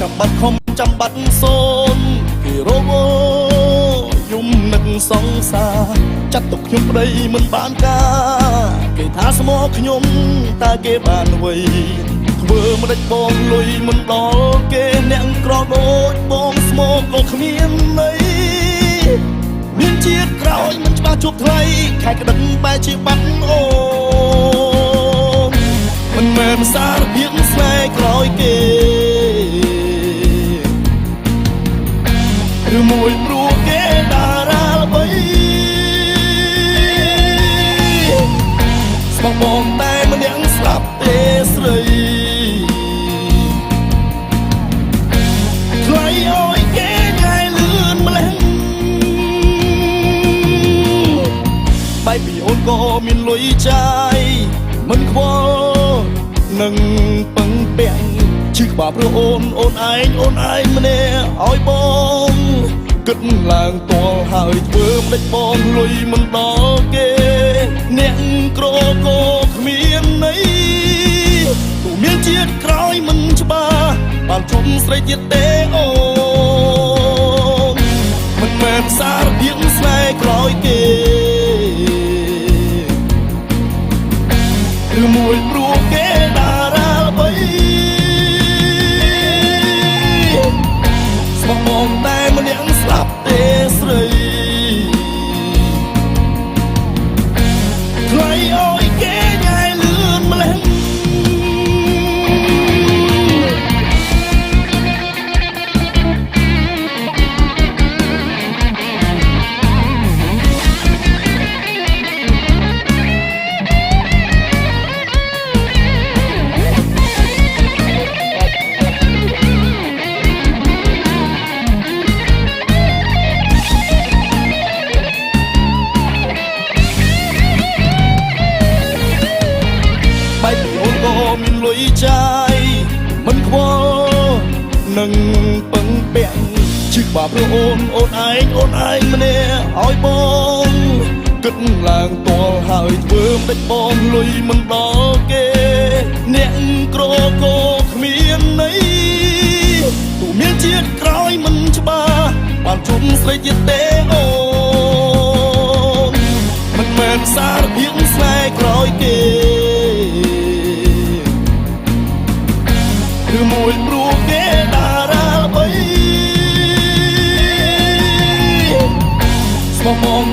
ចាំបាត់ខំចាំបាត់សូនគេរងយំនឹកសង្សារចាត់ទុកខ្ញុំប្តីមិនបានការគេថាស្មោះខ្ញុំតើគេបានអ្វីធ្វើមិនដេចបងលុយមិនដល់គេអ្នកក្រដូចបងស្មោះក៏គ្មានន័យមានជាតិក្រោយមិនច្បាស់ជួបថ្លៃខែក្តឹងបែរជាបាត់អូមិនមែនសារភាពស្នេហ៍ក្រោយគេឬមួយព្រោះគេតារាល្បីស្មោះបងតែម្នាក់ស្លាប់ទេស្រីថ្លៃអើយគេញ៉ៃលឿនម្លេះបែបពីអូនក៏មានលុយចាយមិនខ្វល់នឹងពឹងពាក់ឈឺក្បាលព្រោះអូនឯងម្នាក់ឲ្យបងគិតឡើងទាល់ហើយធ្វើមិនដេចបងលុយមិនដល់គេអ្នកក្រក៏គ្មានន័យទូមានជាតិក្រោយមិនច្បាស់បានជុំស្រីទៀតទេអូនមិនមែនសារភាពស្នេហ៍ក្រោយគេឬមួយព្រោះគេតារាល្បីស្មោះបងតែម្នាក់ស្លាប់ទេស្រីថ្លៃអើយគេញ៉ៃលឿនម្លេះបែបពីអូនក៏មានលុយចាយមិនខ្វល់នឹងពឹងពាក់ឈឺក្បាលព្រោះអូនឯងម្នាក់ឲ្យបងគិតឡើងទាល់ហើយធ្វើមិនដេចបងលុយមិនដល់គេអ្នកក្រក៏គ្មានន័យទូមានជាតិក្រោយមិនច្បាស់បានជុំស្រីទៀតទេអូនមិនមែនសារភាពស្នេហ៍ក្រោយគេឬមួយព្រោះគេតារាល្បីស្មោះបង